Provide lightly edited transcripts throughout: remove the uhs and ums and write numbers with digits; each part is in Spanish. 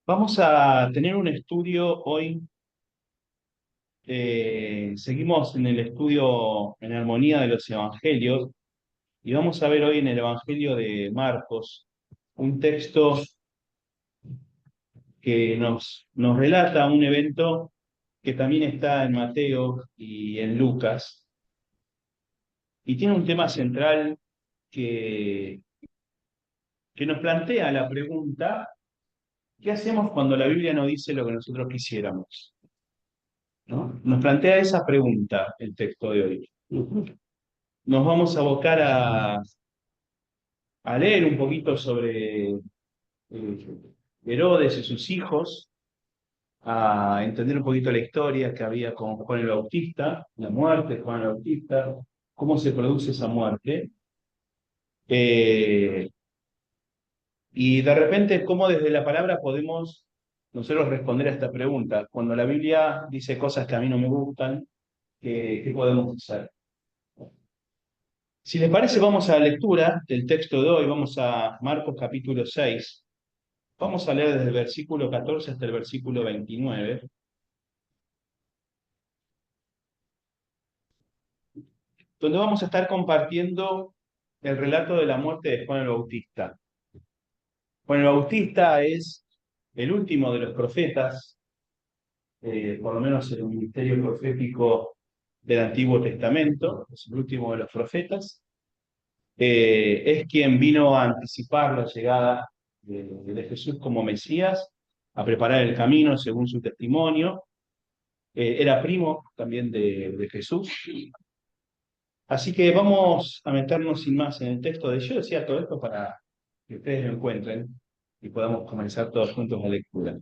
Vamos a tener un estudio hoy. Seguimos en el estudio en armonía de los evangelios y vamos a ver hoy en el Evangelio de Marcos un texto que nos relata un evento que también está en Mateo y en Lucas, y tiene un tema central que, que nos plantea la pregunta: ¿qué hacemos cuando la Biblia no dice lo que nosotros quisiéramos? ¿No? Nos plantea esa pregunta el texto de hoy. Nos vamos a abocar a leer un poquito sobre Herodes y sus hijos, a entender un poquito la historia que había con Juan el Bautista, la muerte de Juan el Bautista, cómo se produce esa muerte, eh, y de repente cómo desde la palabra podemos nosotros responder a esta pregunta. Cuando la Biblia dice cosas que a mí no me gustan, ¿qué podemos hacer? Si les parece, vamos a la lectura del texto de hoy. Vamos a Marcos capítulo 6. Vamos a leer desde el versículo 14 hasta el versículo 29, donde vamos a estar compartiendo el relato de la muerte de Juan el Bautista. Juan el Bautista es el último de los profetas, por lo menos en el ministerio profético del Antiguo Testamento, es el último de los profetas. Es quien vino a anticipar la llegada de Jesús como Mesías, a preparar el camino según su testimonio. Era primo también de Jesús. Así que vamos a meternos sin más en el texto de yo. Decía todo esto para que ustedes lo encuentren y podamos comenzar todos juntos la lectura.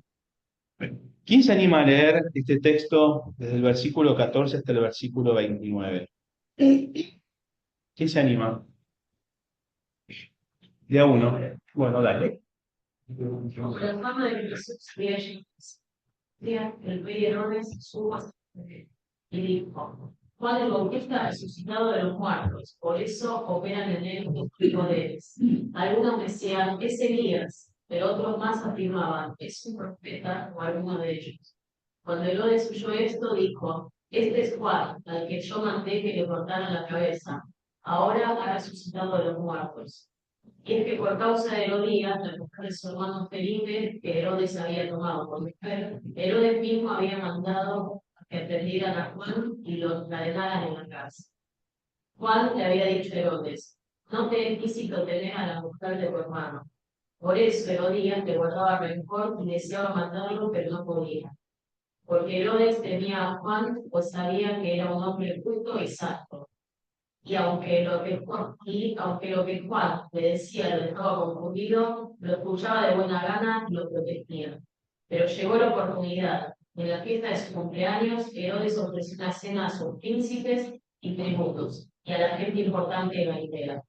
¿Quién se anima a leer este texto desde el versículo 14 hasta el versículo 29? ¿Quién se anima? De a uno. Bueno, dale. Por la fama de Jesús había llegado el rey Herodes supo a y dijo: Juan el Bautista ha resucitado de los muertos, por eso operan en él sus poderes. Algunos decían: es Elías, pero otros más afirmaban: es un profeta o alguno de ellos. Cuando Herodes oyó esto, dijo: este es Juan, al que yo mandé que le cortaran la cabeza. Ahora ha resucitado de los muertos. Y es que por causa de Herodías, la mujer de su hermano Felipe, que Herodes había tomado por mujer, Herodes mismo había mandado que prendieran a Juan y lo encadenaran en la cárcel. Juan le había dicho a Herodes: no te es lícito tener a la mujer de tu hermano. Por eso Herodías le guardaba rencor y deseaba matarlo, pero no podía. Porque Herodes temía a Juan, pues sabía que era un hombre justo y santo. Aunque lo que Juan le decía lo dejaba confundido, lo escuchaba de buena gana y lo protegía. Pero llegó la oportunidad. En la fiesta de su cumpleaños, Herodes ofreció una cena a sus príncipes y tributos, y a la gente importante de Galilea.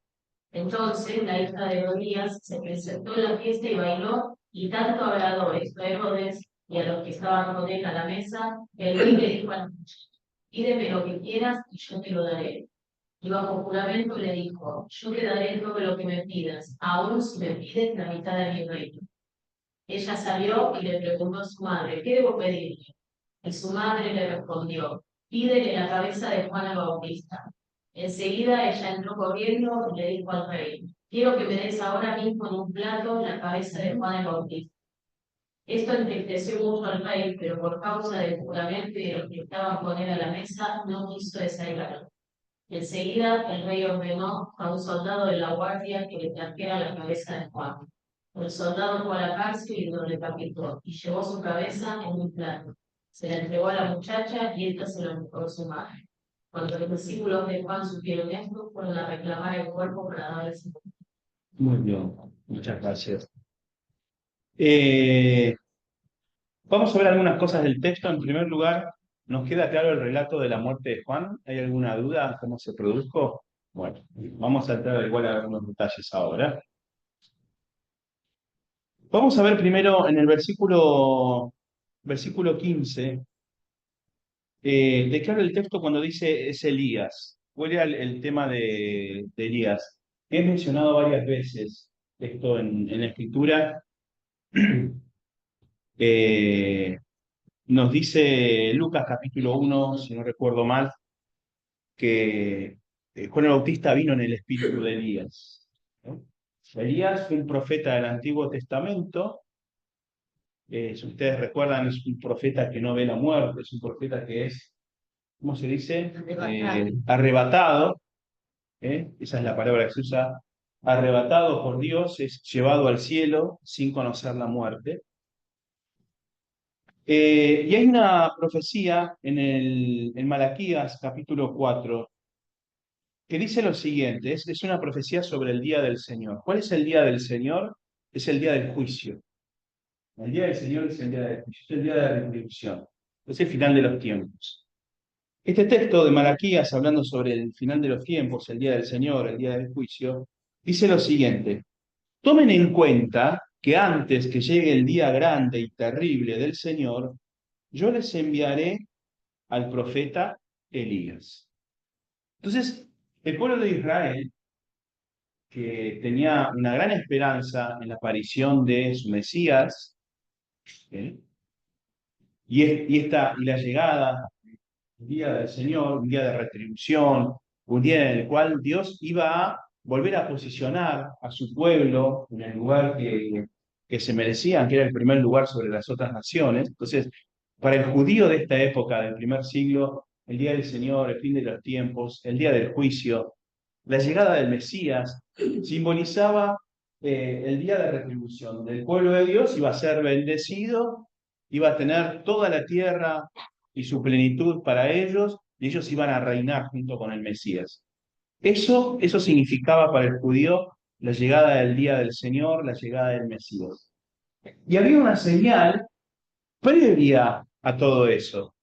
Entonces la hija de Herodías se presentó en la fiesta y bailó, y tanto agradó esto a Herodes y a los que estaban con él a la mesa, que el rey le dijo a la muchacha: pídeme lo que quieras y yo te lo daré. Y bajo juramento le dijo: yo te daré todo lo que me pidas, aun si me pides la mitad de mi reino. Ella salió y le preguntó a su madre: ¿qué debo pedirle? Y su madre le respondió: pídele la cabeza de Juan el Bautista. Enseguida ella entró corriendo y le dijo al rey: quiero que me des ahora mismo en un plato la cabeza de Juan el Bautista. Esto entristeció mucho al rey, pero por causa del juramento y de los que estaban con él a la mesa, no quiso desairarlo. Enseguida el rey ordenó a un soldado de la guardia que le trajera la cabeza de Juan. El soldado fue a la cárcel y lo decapitó, y llevó su cabeza en un plato. Se la entregó a la muchacha y ésta se lo entregó a su madre. Cuando los discípulos de Juan supieron esto, fueron a reclamar el cuerpo para darle su. Muy bien, muchas gracias. Eh, Vamos a ver algunas cosas del texto. En primer lugar, ¿nos queda claro el relato de la muerte de Juan? ¿Hay alguna duda cómo se produjo? Bueno, vamos a entrar igual a algunos detalles ahora. Vamos a ver primero en el versículo 15, declara el texto cuando dice es Elías. ¿Cuál era el tema de Elías? He mencionado varias veces esto en la escritura. Eh, Nos dice Lucas capítulo 1, si no recuerdo mal, que Juan el Bautista vino en el espíritu de Elías, ¿no? Elías fue un profeta del Antiguo Testamento. Si ustedes recuerdan, es un profeta que no ve la muerte, es un profeta que es, ¿cómo se dice? Arrebatado, ¿eh? Esa es la palabra que se usa, arrebatado por Dios, es llevado al cielo sin conocer la muerte. Y hay una profecía en Malaquías capítulo 4 que dice lo siguiente, es una profecía sobre el día del Señor. ¿Cuál es el día del Señor? Es el día del juicio. El día del Señor es el día del juicio, es el día de la retribución, es el final de los tiempos. Este texto de Malaquías, hablando sobre el final de los tiempos, el día del Señor, el día del juicio, dice lo siguiente: tomen en cuenta que antes que llegue el día grande y terrible del Señor, yo les enviaré al profeta Elías. Entonces, el pueblo de Israel, que tenía una gran esperanza en la aparición de su Mesías, ¿eh? y la llegada, un día del Señor, un día de retribución, un día en el cual Dios iba a volver a posicionar a su pueblo en el lugar que se merecían, que era el primer lugar sobre las otras naciones. Entonces, para el judío de esta época, del primer siglo, el día del Señor, el fin de los tiempos, el día del juicio, la llegada del Mesías, simbolizaba el día de retribución del pueblo de Dios. Iba a ser bendecido, iba a tener toda la tierra y su plenitud para ellos, y ellos iban a reinar junto con el Mesías. Eso significaba para el judío la llegada del día del Señor, la llegada del Mesías. Y había una señal previa a todo eso.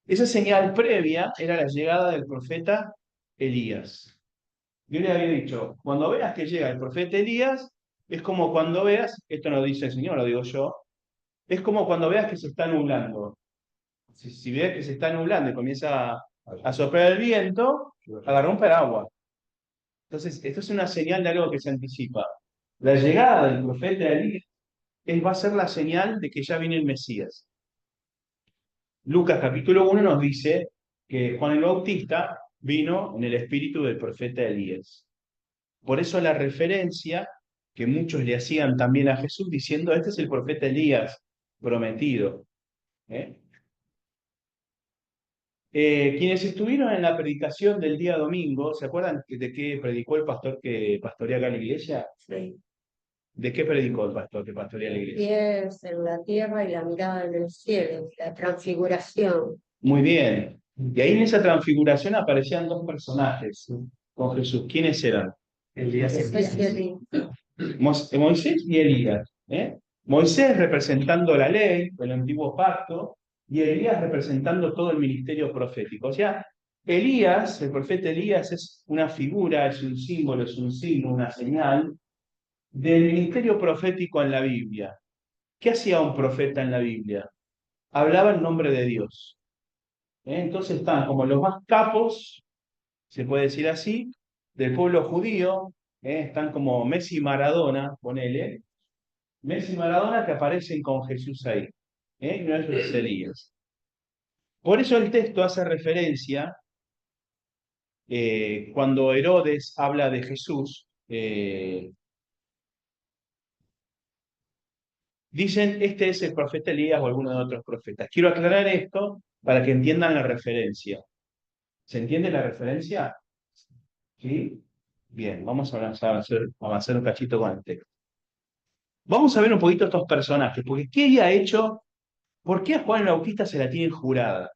Esa señal previa era la llegada del profeta Elías. Yo le había dicho, cuando veas que llega el profeta Elías, es como cuando veas, esto no lo dice el Señor, lo digo yo, es como cuando veas que se está nublando. Si ves que se está nublando y comienza a soplar el viento, agarra un paraguas. Entonces, esto es una señal de algo que se anticipa. La llegada del profeta Elías va a ser la señal de que ya viene el Mesías. Lucas capítulo 1 nos dice que Juan el Bautista vino en el espíritu del profeta Elías. Por eso la referencia que muchos le hacían también a Jesús diciendo, este es el profeta Elías prometido. ¿Eh? Quienes estuvieron en la predicación del día domingo, ¿se acuerdan de qué predicó el pastor que pastorea acá la iglesia? Sí. ¿De qué predicó el pastor que pastorea la iglesia? Pies en la tierra y la mirada en el cielo, la transfiguración. Muy bien. Y ahí en esa transfiguración aparecían dos personajes con Jesús. ¿Quiénes eran? Elías y Jesús y Elías. Moisés y Elías. ¿Eh? Moisés representando la ley, el antiguo pacto, y Elías representando todo el ministerio profético. O sea, Elías, el profeta Elías, es una figura, es un símbolo, es un signo, una señal del ministerio profético en la Biblia. ¿Qué hacía un profeta en la Biblia? Hablaba en nombre de Dios. Entonces están como los más capos, se puede decir así, del pueblo judío. Están como Messi y Maradona, ponele. Messi y Maradona que aparecen con Jesús ahí. Y no es Elías. Por eso el texto hace referencia, cuando Herodes habla de Jesús, dicen, este es el profeta Elías o alguno de otros profetas. Quiero aclarar esto para que entiendan la referencia. ¿Se entiende la referencia? ¿Sí? Bien, vamos a avanzar un cachito con el texto. Vamos a ver un poquito estos personajes, porque ¿qué había hecho? ¿Por qué a Juan el Bautista se la tienen jurada?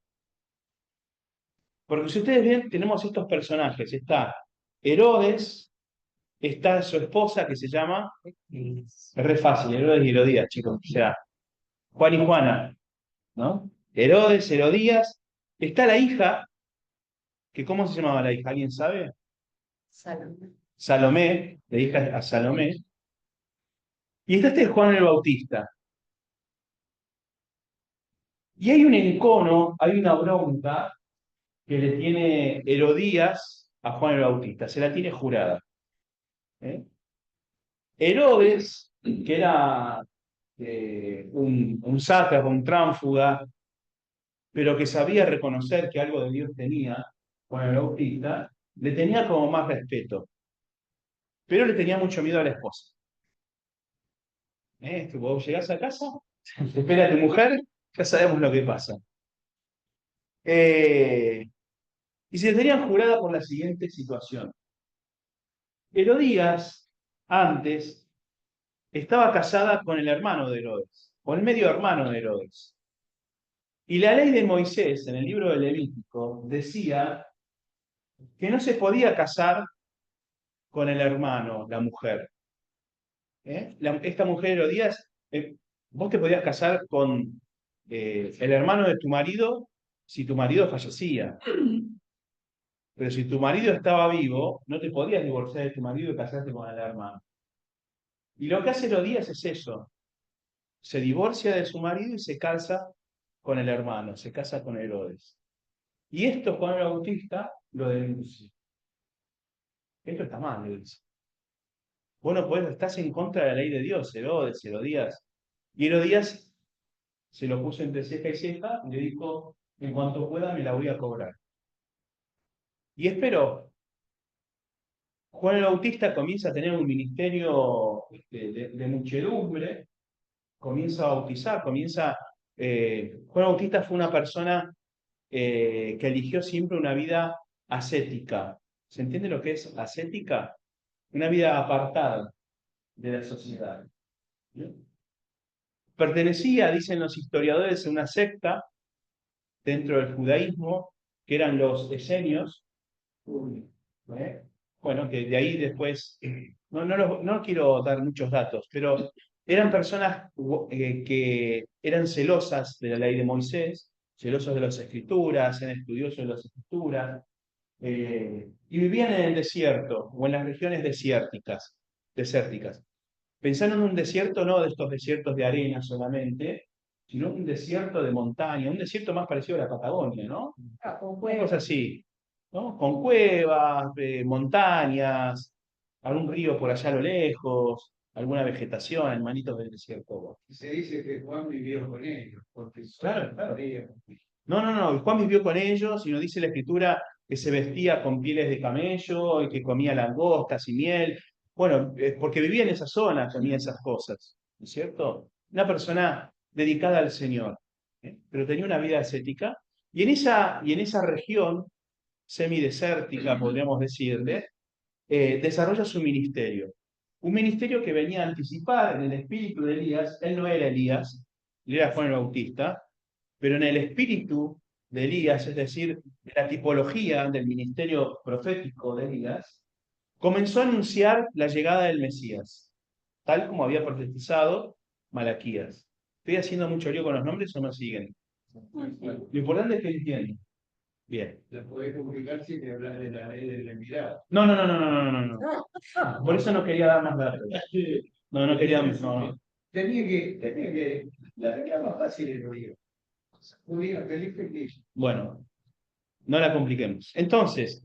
Porque si ustedes ven, tenemos estos personajes. Está Herodes, está su esposa que se llama, es re fácil, Herodes y Herodías, chicos. O sea, Juan y Juana, ¿no? Herodes, Herodías. Está la hija, que ¿cómo se llamaba la hija? ¿Alguien sabe? Salomé. Salomé, la hija a Salomé. Y está este Juan el Bautista. Y hay un encono, hay una bronca que le tiene Herodías a Juan el Bautista, se la tiene jurada. ¿Eh? Herodes, que era un sátrapa, un tránsfuga, pero que sabía reconocer que algo de Dios tenía, Juan el Bautista, le tenía como más respeto, pero le tenía mucho miedo a la esposa. Vos llegás a casa, te espera tu mujer, ya sabemos lo que pasa. Y se le tenían jurada por la siguiente situación. Herodías, antes, estaba casada con el hermano de Herodes, con el medio hermano de Herodes. Y la ley de Moisés, en el libro de Levítico, decía que no se podía casar con el hermano, la mujer. Esta mujer Herodías, vos te podías casar con el hermano de tu marido si tu marido fallecía. Pero si tu marido estaba vivo, no te podías divorciar de tu marido y casarte con el hermano. Y lo que hace Herodías es eso. Se divorcia de su marido y se casa con el hermano, se casa con Herodes. Y esto Juan el Bautista lo denuncia. Esto está mal, le dice. Bueno, pues estás en contra de la ley de Dios, Herodes, Herodías. Y Herodías se lo puso entre ceja y ceja y le dijo, en cuanto pueda me la voy a cobrar. Y esperó. Juan el Bautista comienza a tener un ministerio de muchedumbre, comienza a bautizar, Juan Bautista fue una persona que eligió siempre una vida ascética. ¿Se entiende lo que es ascética? Una vida apartada de la sociedad. ¿Bien? Pertenecía, dicen los historiadores, a una secta dentro del judaísmo, que eran los esenios. Bueno, que de ahí después, no quiero dar muchos datos, pero eran personas que eran celosas de la ley de Moisés, celosos de las escrituras, eran estudiosos de las escrituras, y vivían en el desierto o en las regiones desérticas. Pensando en un desierto no de estos desiertos de arena solamente, sino un desierto de montaña, un desierto más parecido a la Patagonia, ¿no? Con Una cosa así, ¿no? Con cuevas, montañas, algún río por allá a lo lejos, alguna vegetación, hermanitos del desierto. Se dice que Juan vivió con ellos, porque Claro, claro. No, Juan vivió con ellos y nos dice la escritura que se vestía con pieles de camello y que comía langostas y miel. Bueno, porque vivía en esa zona, comía esas cosas, ¿no es cierto? Una persona dedicada al Señor, pero tenía una vida ascética. Y en esa región semidesértica, podríamos decirle, desarrolla su ministerio. Un ministerio que venía a anticipar en el espíritu de Elías. Él no era Elías, él era Juan el Bautista, pero en el espíritu de Elías, es decir, de la tipología del ministerio profético de Elías, comenzó a anunciar la llegada del Mesías, tal como había profetizado Malaquías. ¿Estoy haciendo mucho lío con los nombres o no siguen? Lo importante es que entiendan. Bien. La podés comunicar sin hablar de la ley del enviado. No. Por eso no quería dar más datos. No quería. No. Tenía que, la regla más fácil es judío. Judío, feliz, feliz. Bueno, no la compliquemos. Entonces,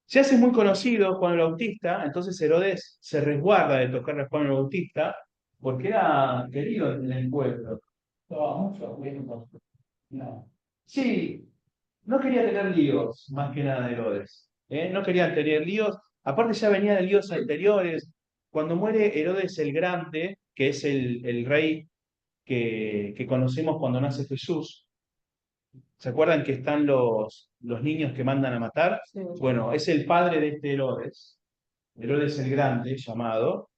se hace muy conocido Juan el Bautista, entonces Herodes se resguarda de tocarle a Juan el Bautista porque era querido en el pueblo. Estaba mucho bueno. No. Sí, no quería tener líos, más que nada Herodes. No quería tener líos. Aparte ya venía de líos anteriores. Cuando muere Herodes el Grande, que es el rey que conocemos cuando nace Jesús, ¿se acuerdan que están los niños que mandan a matar? Sí. Bueno, es el padre de este Herodes, Herodes el Grande llamado,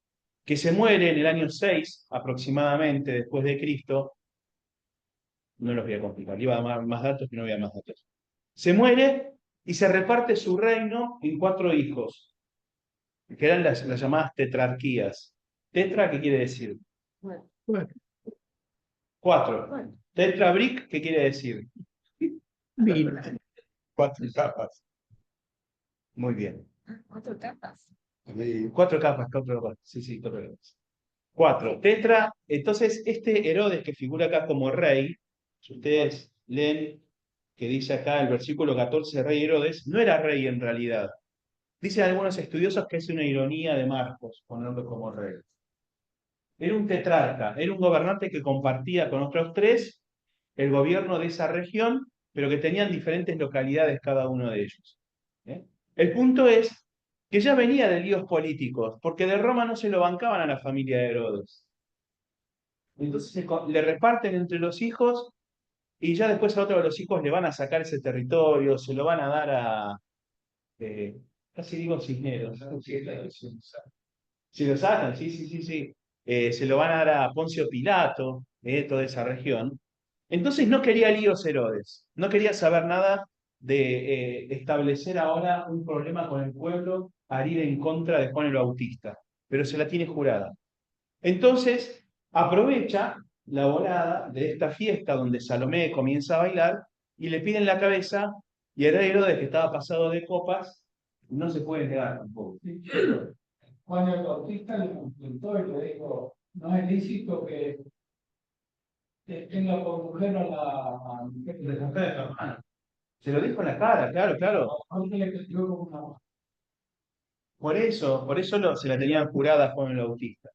que se muere en el año 6 aproximadamente después de Cristo. No los voy a complicar, iba a dar más datos que no voy a dar más datos. Se muere y se reparte su reino en 4 hijos, que eran las llamadas tetrarquías. ¿Tetra qué quiere decir? Bueno, 4. bueno. Tetrabric, ¿qué quiere decir? 4 capas. Muy bien. 4 capas. 4 capas, 4 capas. Sí, 4 capas. 4. Tetra. Entonces, este Herodes que figura acá como rey, si ustedes leen que dice acá el versículo 14, rey Herodes, no era rey en realidad. Dicen algunos estudiosos que es una ironía de Marcos ponerlo como rey. Era un tetrarca, era un gobernante que compartía con otros tres el gobierno de esa región, pero que tenían diferentes localidades cada uno de ellos. ¿Eh? El punto es que ya venía de líos políticos, porque de Roma no se lo bancaban a la familia de Herodes. Entonces le reparten entre los hijos y ya después a otro de los hijos le van a sacar ese territorio, se lo van a dar a, eh, casi digo Cisneros. Si lo sacan, sí, sí, sí, sí. Se lo van a dar a Poncio Pilato, toda esa región. Entonces no quería líos Herodes, no quería saber nada de establecer ahora un problema con el pueblo al ir en contra de Juan el Bautista, pero se la tiene jurada. Entonces aprovecha la volada de esta fiesta donde Salomé comienza a bailar y le piden la cabeza y el rey Herodes, que estaba pasado de copas, no se puede negar tampoco. Sí, pero Juan el Bautista le consultó y le dijo, no es lícito que tenga por mujer a la mujer De la mujer de tu hermano. Se lo dijo en la cara, claro, claro. aunque le crió como una Por eso se la tenían jurada a Juan el Bautista.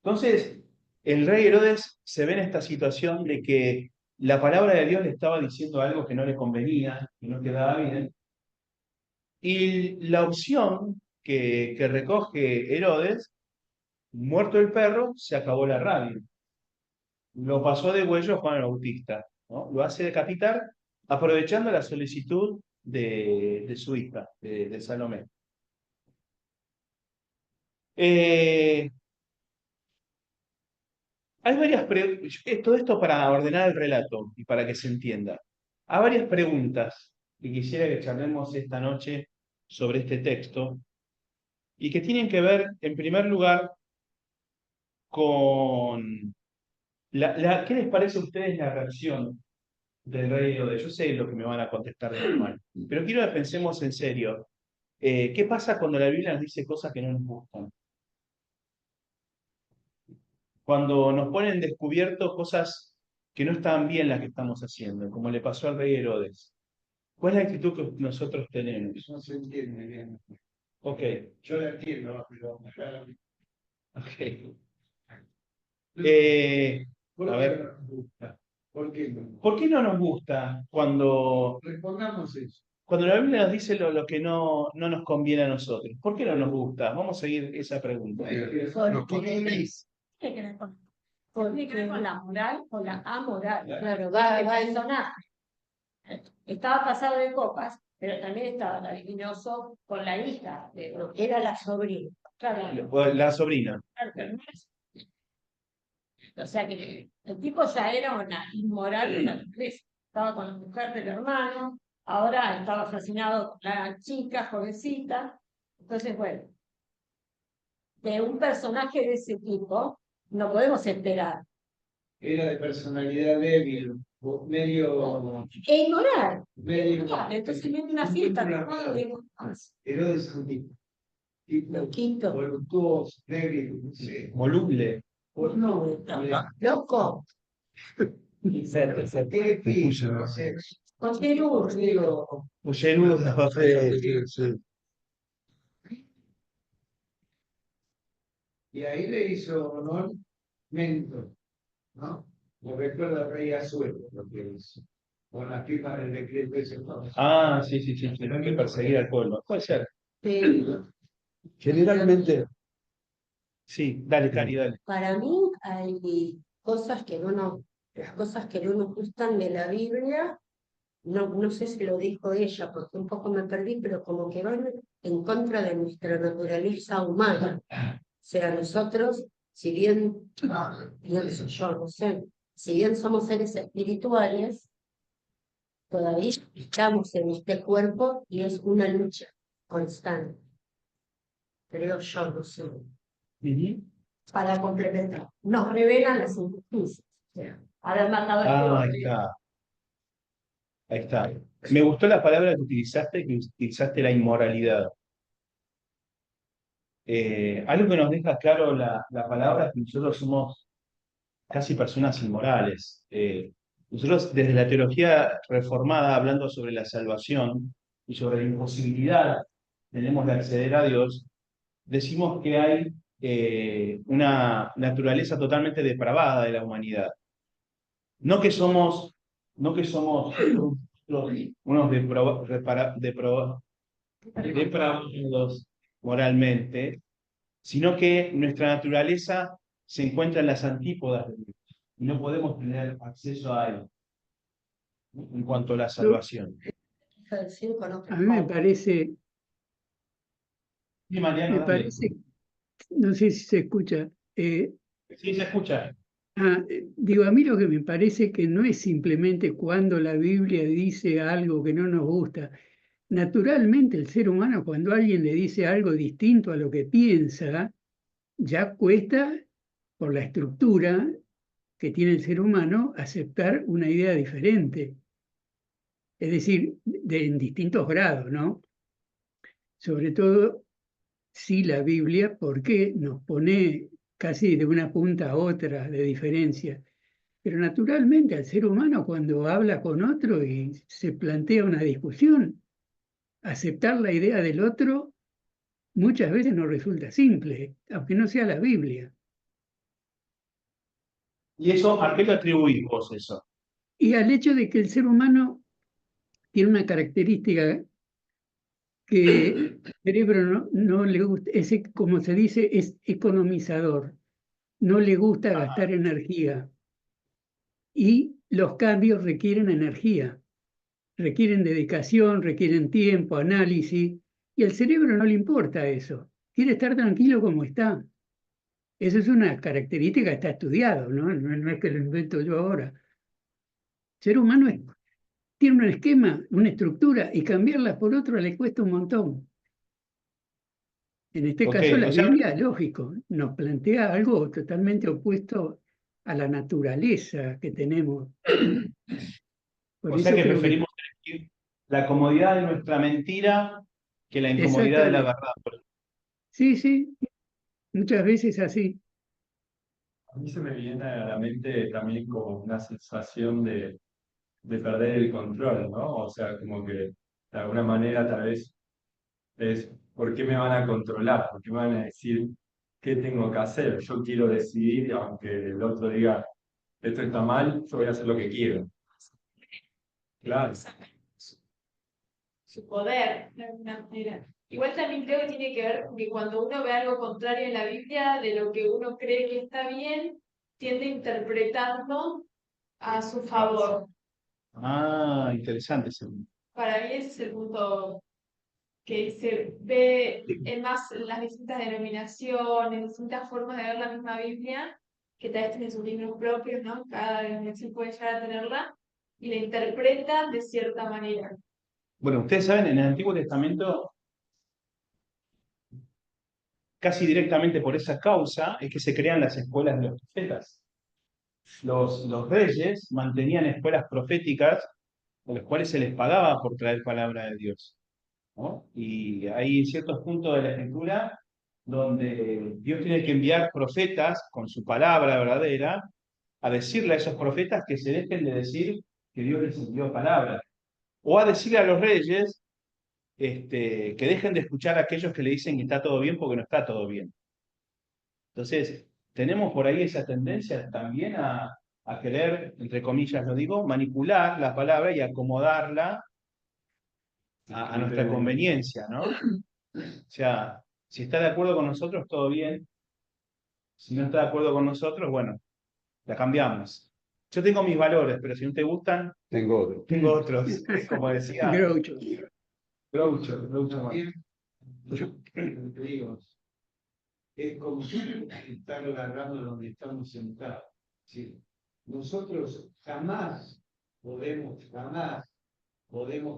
Entonces, el rey Herodes se ve en esta situación de que la palabra de Dios le estaba diciendo algo que no le convenía, que no quedaba bien. Y la opción que recoge Herodes, muerto el perro, se acabó la rabia. Lo pasó de huello a Juan el Bautista, ¿no? Lo hace decapitar aprovechando la solicitud de su hija, de Salomé. Eh, Hay varias todo esto para ordenar el relato y para que se entienda. Hay varias preguntas que quisiera que charlemos esta noche sobre este texto y que tienen que ver, en primer lugar, con ¿qué les parece a ustedes la reacción del rey Herodes? Yo sé lo que me van a contestar de mal, pero quiero que pensemos en serio. ¿Qué pasa cuando la Biblia nos dice cosas que no nos gustan? Cuando nos ponen en descubierto cosas que no están bien las que estamos haciendo, como le pasó al rey Herodes. ¿Cuál es la actitud que nosotros tenemos? no se entiende bien. Ok, Yo la entiendo, pero ok. Eh, ¿por a qué ver, no nos gusta? ¿Por qué no? ¿por qué no nos gusta Respondamos eso. cuando la Biblia nos dice lo que no nos conviene a nosotros? ¿Por qué no nos gusta? Vamos a seguir esa pregunta. ¿Qué crees con? Tiene que ver con la moral o la amoral. Claro, El va en personaje estaba pasado de copas, pero también estaba cariñoso con la hija de era la sobrina. claro, La sobrina. claro, pero no es- o sea que el tipo ya era una inmoral de la empresa. Estaba con la mujer del hermano, ahora estaba fascinado con la chica jovencita. Entonces, bueno, de un personaje de ese tipo no podemos esperar. Era de personalidad débil, medio. E inmoral. medio Entonces viene una fiesta de juego de Herodes es un tipo Loquito. voluptuoso, débil, sí. Voluble. No, Loco. tiene pillo, no sé. Porque luz, Digo, Oyerudo. y ahí le hizo honor Mentor, ¿no? Lo recuerda el rey Azuero, lo que hizo. Con la firma del decreto ese. Ah, sí, sí, sí. Tienen que perseguir al pueblo. Puede ser. Pero Generalmente, Sí, dale, Cari, dale. para mí hay cosas que las cosas que no nos gustan de la Biblia, no sé si lo dijo ella, porque un poco me perdí, pero como que van en contra de nuestra naturaleza humana. O sea, nosotros, si bien, pienso yo, no sé, si bien somos seres espirituales, todavía estamos en este cuerpo y es una lucha constante. Creo yo, no sé. Ujú. para complementar. Nos revelan las injusticias. O sea, haber matado a este Ah, ahí hombre. está. Ahí está. Me gustó la palabra que utilizaste la inmoralidad. Algo que nos deja claro la palabra es que nosotros somos casi personas inmorales. Nosotros desde la teología reformada, hablando sobre la salvación y sobre la imposibilidad que tenemos de acceder a Dios, decimos que hay una naturaleza totalmente depravada de la humanidad. No que somos, no que somos unos depravados moralmente, sino que nuestra naturaleza se encuentra en las antípodas de Dios y no podemos tener acceso a él en cuanto a la salvación. Con A mí me parece, Sí, Mariano, me dale. parece, no sé si se escucha, Sí, se escucha. digo, a mí lo que me parece que no es simplemente cuando la Biblia dice algo que no nos gusta. Naturalmente el ser humano cuando alguien le dice algo distinto a lo que piensa, ya cuesta, por la estructura que tiene el ser humano, aceptar una idea diferente. Es decir, en distintos grados, ¿no? Sobre todo si la Biblia, porque nos pone casi de una punta a otra de diferencia. Pero naturalmente al ser humano cuando habla con otro y se plantea una discusión, aceptar la idea del otro muchas veces no resulta simple, aunque no sea la Biblia. ¿Y eso a qué lo atribuís vos eso? Y al hecho de que el ser humano tiene una característica que el cerebro no le gusta, es, como se dice, es economizador, no le gusta gastar energía y los cambios requieren energía, requieren dedicación, requieren tiempo, análisis, y al cerebro no le importa eso, quiere estar tranquilo como está. Eso es una característica que está estudiado, ¿no? No es que lo invento yo ahora. El ser humano tiene un esquema, una estructura, y cambiarla por otro le cuesta un montón. En este Ok, caso, la o sea, Biblia, lógico, nos plantea algo totalmente opuesto a la naturaleza que tenemos. Por o sea eso que creo que, preferimos elegir la comodidad de nuestra mentira que la incomodidad de la exactamente, verdad. sí, sí, muchas veces así. A mí se me viene a la mente también como una sensación de perder el control, ¿no? O sea, como que de alguna manera tal vez es, ¿por qué me van a controlar? ¿Por qué me van a decir qué tengo que hacer? Yo quiero decidir, aunque el otro diga, esto está mal, yo voy a hacer lo que quiero. Claro. Su poder, de alguna manera. Igual también creo que tiene que ver que cuando uno ve algo contrario en la Biblia de lo que uno cree que está bien, tiende a interpretarlo a su favor. Ah, interesante. Para mí ese es el punto que se ve en más las distintas denominaciones, distintas formas de ver la misma Biblia, que tal vez tienen sus libros propios, ¿no? Cada denominación puede llegar a tenerla, y la interpretan de cierta manera. Bueno, ustedes saben, en el Antiguo Testamento, casi directamente por esa causa, es que se crean las escuelas de los profetas. Los reyes mantenían escuelas proféticas a los cuales se les pagaba por traer palabra de Dios, ¿no? Y hay ciertos puntos de la Escritura donde Dios tiene que enviar profetas con su palabra verdadera a decirle a esos profetas que se dejen de decir que Dios les envió palabra, o a decirle a los reyes que dejen de escuchar a aquellos que le dicen que está todo bien porque no está todo bien. Entonces, tenemos por ahí esa tendencia también a querer, entre comillas lo digo, manipular la palabra y acomodarla a nuestra conveniencia, ¿no? O sea, si está de acuerdo con nosotros, todo bien. Si no está de acuerdo con nosotros, bueno, la cambiamos. Yo tengo mis valores, pero si no te gustan, Tengo otro. tengo otros. Como decía Groucho. Groucho Marx. También, yo te digo, es como estar agarrando donde estamos sentados. ¿Sí? Nosotros jamás podemos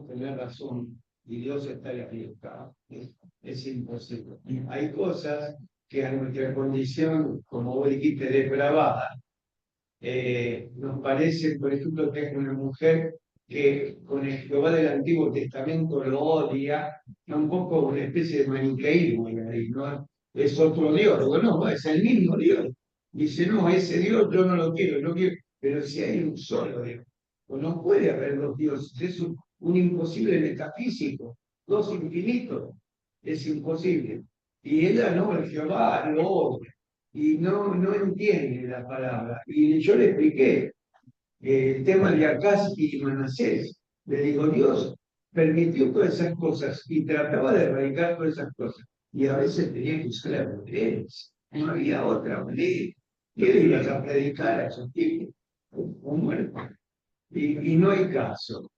tener razón y Dios está equivocado. Es imposible. Hay cosas que a nuestra condición, como vos dijiste, depravada, nos parece, por ejemplo, que es una mujer que con el Jehová del Antiguo Testamento lo odia, un poco una especie de maniqueísmo ahí, ¿no? Es otro Dios, bueno, no, es el mismo Dios. Dice, no, ese Dios yo no lo quiero, no quiero, pero si hay un solo Dios, pues no puede haber dos dioses, es un imposible metafísico, dos infinitos, es imposible. Y ella no, el Jehová lo odia. Y no entiende la palabra. Y yo le expliqué el tema de Acaz y Manasés. Le digo, Dios permitió todas esas cosas y trataba de erradicar todas esas cosas. Y a veces tenía que usar la violencia. No había otra manera. ¿Qué le ibas a predicar a esos tipos? Un muerto. Y no hay caso.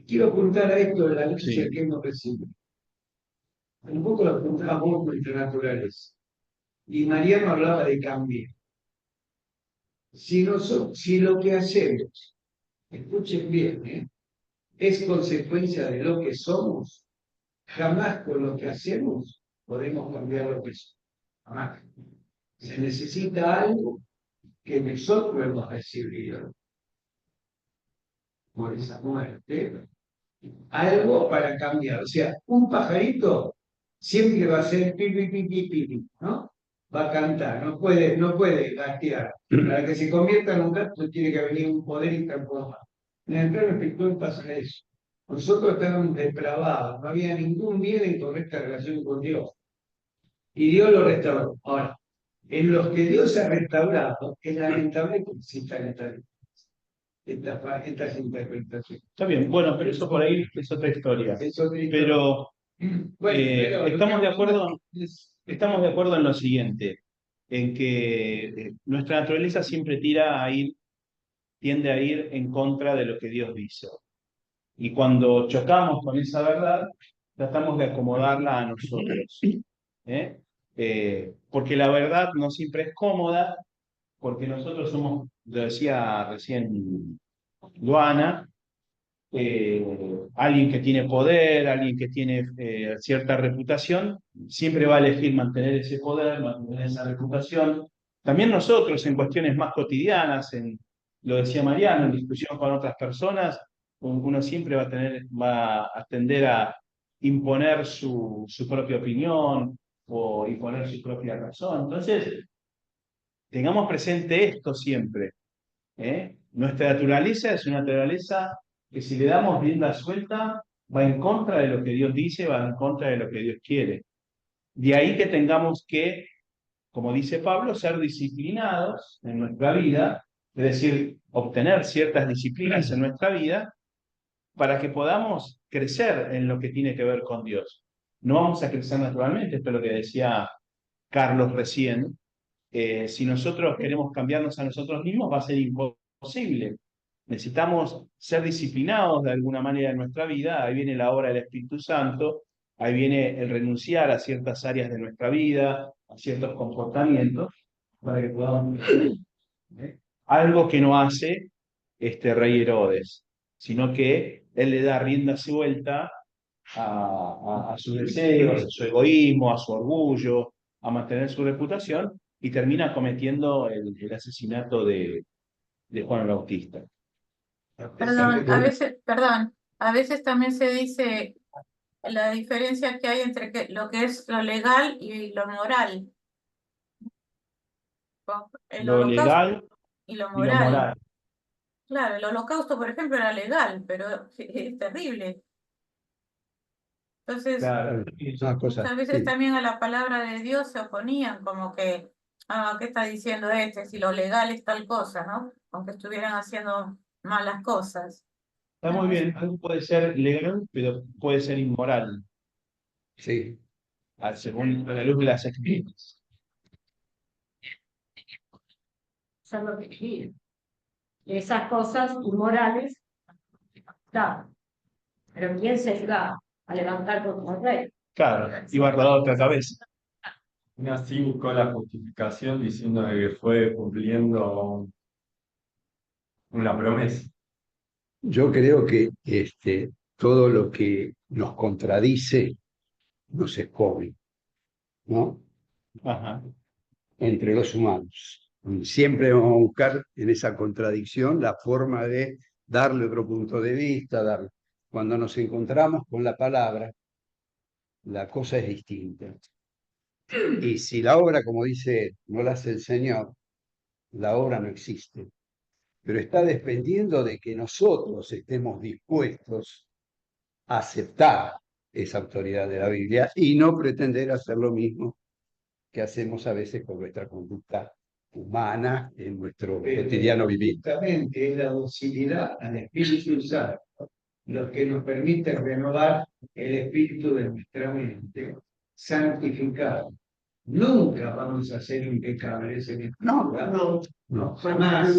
Quiero apuntar a esto de la gracia que hemos recibido. Un poco lo apuntamos nuestra naturaleza. Y Mariano hablaba de cambio. Si lo que hacemos, escuchen bien, es consecuencia de lo que somos, jamás con lo que hacemos podemos cambiar lo que somos. Jamás. Se necesita algo que nosotros hemos recibido por esa muerte, algo para cambiar. O sea, un pajarito siempre va a ser pipi, pipi, pipi, ¿no? Va a cantar, no puede gatear. Para que se convierta en un gato tiene que venir un poder y transformar. En el plano espiritual pasa eso. Nosotros estábamos depravados, no había ningún bien en correcta relación con Dios. Y Dios lo restauró. Ahora, en los que Dios ha restaurado, es lamentable que existan estas interpretaciones. Está bien, bueno, pero eso por ahí es otra historia. Es otra historia. Pero Pero estamos de acuerdo en lo siguiente, en que nuestra naturaleza siempre tiende a ir en contra de lo que Dios dice. Y cuando chocamos con esa verdad, tratamos de acomodarla a nosotros. Porque la verdad no siempre es cómoda, porque nosotros somos, lo decía recién Luana, alguien que tiene poder, alguien que tiene cierta reputación, siempre va a elegir mantener ese poder, mantener esa reputación. También nosotros en cuestiones más cotidianas, lo decía Mariano, en discusión con otras personas, uno siempre va a tender a imponer su propia opinión o imponer su propia razón. Entonces, tengamos presente esto siempre. Nuestra naturaleza es una naturaleza que si le damos rienda suelta, va en contra de lo que Dios dice, va en contra de lo que Dios quiere. De ahí que tengamos que, como dice Pablo, ser disciplinados en nuestra vida, es decir, obtener ciertas disciplinas en nuestra vida para que podamos crecer en lo que tiene que ver con Dios. No vamos a crecer naturalmente, esto es lo que decía Carlos recién. Si nosotros queremos cambiarnos a nosotros mismos, va a ser imposible. Necesitamos ser disciplinados de alguna manera en nuestra vida. Ahí viene la obra del Espíritu Santo, ahí viene el renunciar a ciertas áreas de nuestra vida, a ciertos comportamientos, para que podamos algo que no hace este rey Herodes, sino que él le da rienda suelta a sus deseos, a su egoísmo, a su orgullo, a mantener su reputación, y termina cometiendo el asesinato de Juan el Bautista. Perdón, a veces también se dice la diferencia que hay entre lo que es lo legal y lo moral. El Lo holocausto legal y lo y lo moral. moral. Claro, el holocausto, por ejemplo, era legal, pero es terrible. Entonces, Claro. Es una cosa. muchas veces Sí. también a la palabra de Dios se oponían, como que, ¿qué está diciendo este? Si lo legal es tal cosa, ¿no? Aunque estuvieran haciendo malas cosas. Está muy bien, algo puede ser legal, pero puede ser inmoral, Sí. según la luz de las escrituras. Hacer lo que quieren. Esas cosas inmorales, claro. Pero ¿quién se va a levantar contra el rey? Claro, iba a rodar otra cabeza. Así buscó la justificación diciendo que fue cumpliendo una promesa. Yo creo que todo lo que nos contradice nos expone, ¿no? Ajá. Entre los humanos. Siempre vamos a buscar en esa contradicción la forma de darle otro punto de vista. Cuando nos encontramos con la palabra, la cosa es distinta. Y si la obra, como dice, no la hace el Señor, la obra no existe. Pero está dependiendo de que nosotros estemos dispuestos a aceptar esa autoridad de la Biblia y no pretender hacer lo mismo que hacemos a veces con nuestra conducta humana en nuestro Pero cotidiano vivir. justamente es la docilidad al Espíritu Santo lo que nos permite renovar el espíritu de nuestra mente, santificado. Nunca vamos a ser impecables en esta vida. No, jamás.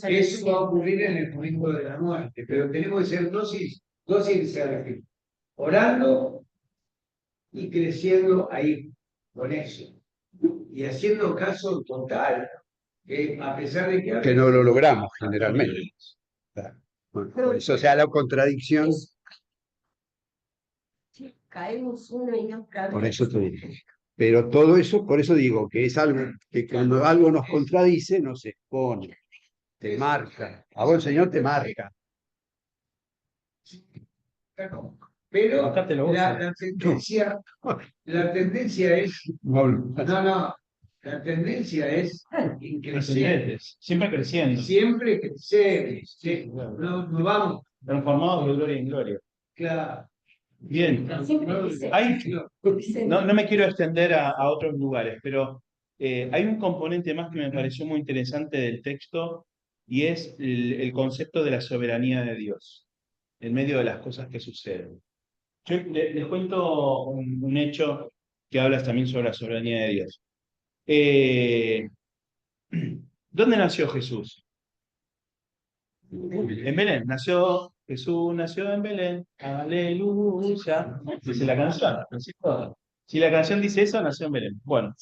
Eso va a ocurrir en el momento de la muerte, pero tenemos que ser dóciles al Espíritu, orando y creciendo ahí con eso. Y haciendo caso total, a pesar de que... Que no lo logramos generalmente. Bueno, por eso, o sea, la contradicción. Sí, caemos una y otra vez. Por eso te digo. Pero todo eso, por eso digo que es algo que cuando algo nos contradice, nos expone, te marca. A vos el Señor te marca. Pero Bajate la voz. la tendencia es... No, La tendencia es Creciente, siempre creciendo. siempre crecer. No vamos. Transformados de gloria en gloria. Claro. Bien. No me quiero extender a otros lugares, pero hay un componente más que me pareció muy interesante del texto y es el concepto de la soberanía de Dios en medio de las cosas que suceden. Yo les cuento un hecho que habla también sobre la soberanía de Dios. ¿Dónde nació Jesús? En Belén. Jesús nació en Belén. Aleluya. Dice la canción, ¿no es cierto? Si la canción dice eso, nació en Belén. Bueno.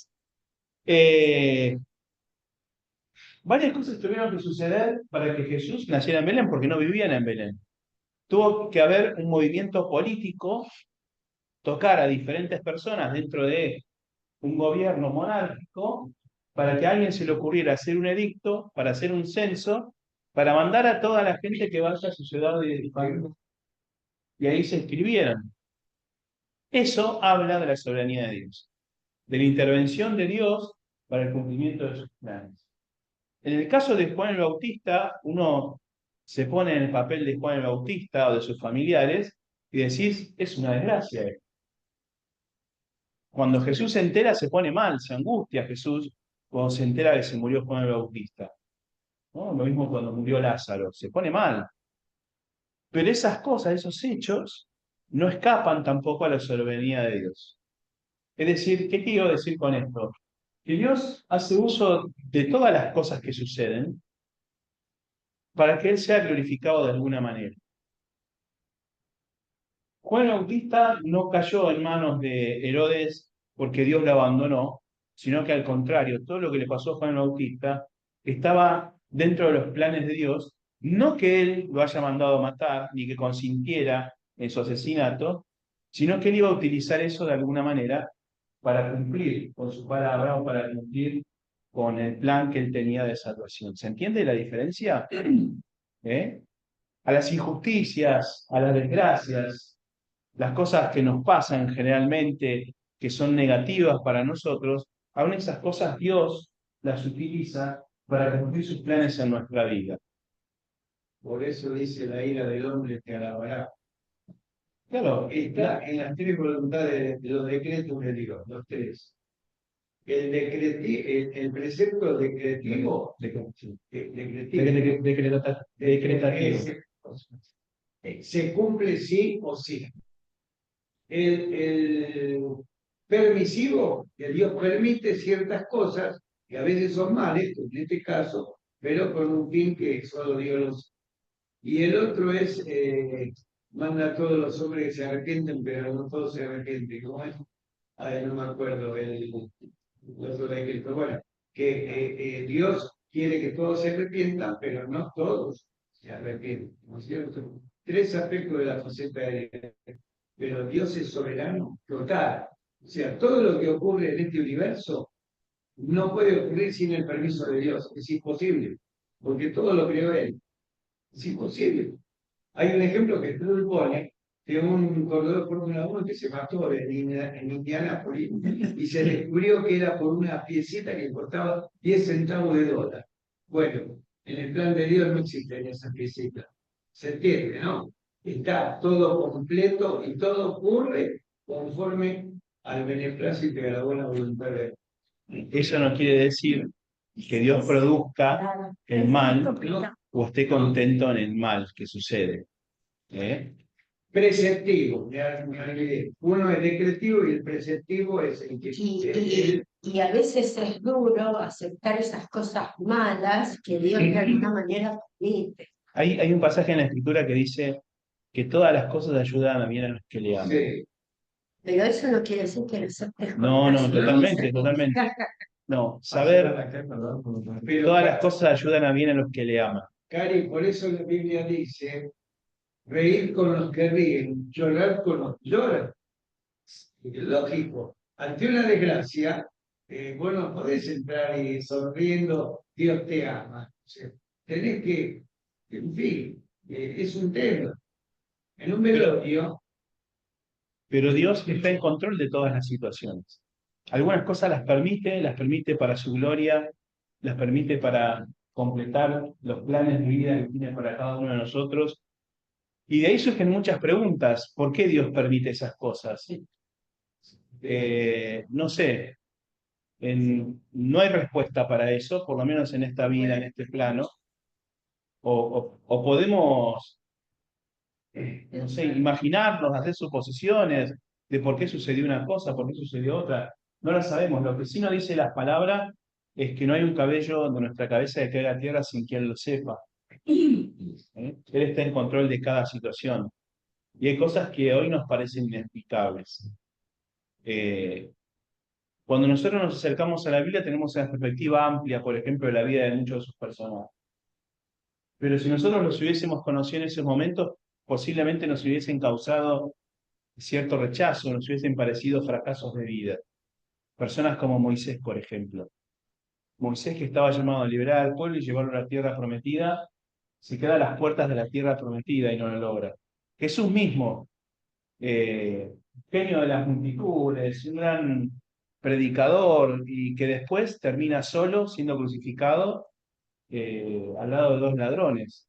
Varias cosas tuvieron que suceder para que Jesús naciera en Belén, porque no vivían en Belén. Tuvo que haber un movimiento político, tocar a diferentes personas dentro de un gobierno monárquico, para que a alguien se le ocurriera hacer un edicto, para hacer un censo, para mandar a toda la gente que vaya a su ciudad y ahí se inscribieran. Eso habla de la soberanía de Dios, de la intervención de Dios para el cumplimiento de sus planes. En el caso de Juan el Bautista, uno se pone en el papel de Juan el Bautista o de sus familiares y decís, es una desgracia. Cuando Jesús se entera, se pone mal, se angustia Jesús cuando se entera que se murió Juan el Bautista. ¿No? Lo mismo cuando murió Lázaro, se pone mal. Pero esas cosas, esos hechos, no escapan tampoco a la soberanía de Dios. Es decir, ¿qué quiero decir con esto? Que Dios hace uso de todas las cosas que suceden para que Él sea glorificado de alguna manera. Juan el Bautista no cayó en manos de Herodes porque Dios lo abandonó, sino que al contrario, todo lo que le pasó a Juan el Bautista estaba dentro de los planes de Dios, no que Él lo haya mandado a matar, ni que consintiera en su asesinato, sino que Él iba a utilizar eso de alguna manera para cumplir con su palabra o para cumplir con el plan que Él tenía de salvación. ¿Se entiende la diferencia? A las injusticias, a las desgracias, las cosas que nos pasan generalmente, que son negativas para nosotros, aún esas cosas Dios las utiliza para cumplir sus planes en nuestra vida. Por eso dice la ira del hombre te alabará. Claro, Está en las tres voluntades de los decretos de Dios, los tres. El precepto decretativo se cumple sí o sí. El permisivo, que Dios permite ciertas cosas que a veces son males, en este caso, pero con un fin que solo Dios lo sabe. Y el otro es, manda a todos los hombres que se arrepienten, pero no todos se arrepienten. ¿Cómo es? No me acuerdo el otro decreto. Bueno, que Dios quiere que todos se arrepientan, pero no todos se arrepienten, ¿no es cierto? Tres aspectos de la faceta de Dios. Pero Dios es soberano total. O sea, todo lo que ocurre en este universo no puede ocurrir sin el permiso de Dios. Es imposible, porque todo lo creó Él. Es imposible. Hay un ejemplo que Trudel pone de un corredor de Fórmula 1 que se mató en Indianápolis y se descubrió que era por una piecita que costaba 10 centavos de dólar. Bueno, en el plan de Dios no existen esas piecitas. Se entiende, ¿no? Está todo completo y todo ocurre conforme al beneplácito y a la buena voluntad de Dios. Eso no quiere decir que Dios produzca Claro, el es mal complicado. o esté contento en el mal que sucede. ¿Eh? Preceptivo, me olvidé. Uno es decretivo y el preceptivo es el que Y a veces es duro aceptar esas cosas malas que Dios de alguna manera permite. Hay un pasaje en la Escritura que dice que todas las cosas ayudan a bien a los que le aman. sí, Pero eso no quiere decir que lo aceptes con No, paciencia. totalmente. No, saber todas las cosas ayudan a bien a los que le aman. Cari, por eso la Biblia dice, reír con los que ríen, llorar con los que lloran. Lógico, ante una desgracia, vos no podés entrar y sonriendo, Dios te ama. O sea, tenés que, en fin, es un tema. En un velorio, Pero Dios está en control de todas las situaciones. Algunas cosas las permite para su gloria, las permite para completar los planes de vida que tiene para cada uno de nosotros. Y de ahí surgen muchas preguntas. ¿Por qué Dios permite esas cosas? No sé, no hay respuesta para eso, por lo menos en esta vida, en este plano. O podemos, no sé, imaginarnos, hacer suposiciones de por qué sucedió una cosa, por qué sucedió otra. No lo sabemos. Lo que sí nos dice las palabras es que no hay un cabello de nuestra cabeza que caiga a tierra sin que Él lo sepa. Él está en control de cada situación. Y hay cosas que hoy nos parecen inexplicables. Cuando nosotros nos acercamos a la Biblia tenemos una perspectiva amplia, por ejemplo, de la vida de muchos de sus personajes. Pero si nosotros los hubiésemos conocido en esos momentos, posiblemente nos hubiesen causado cierto rechazo, nos hubiesen parecido fracasos de vida. Personas como Moisés, por ejemplo. Moisés, que estaba llamado a liberar al pueblo y llevarlo a la tierra prometida, se queda a las puertas de la tierra prometida y no lo logra. Jesús mismo, genio de las multitudes, un gran predicador y que después termina solo siendo crucificado al lado de dos ladrones.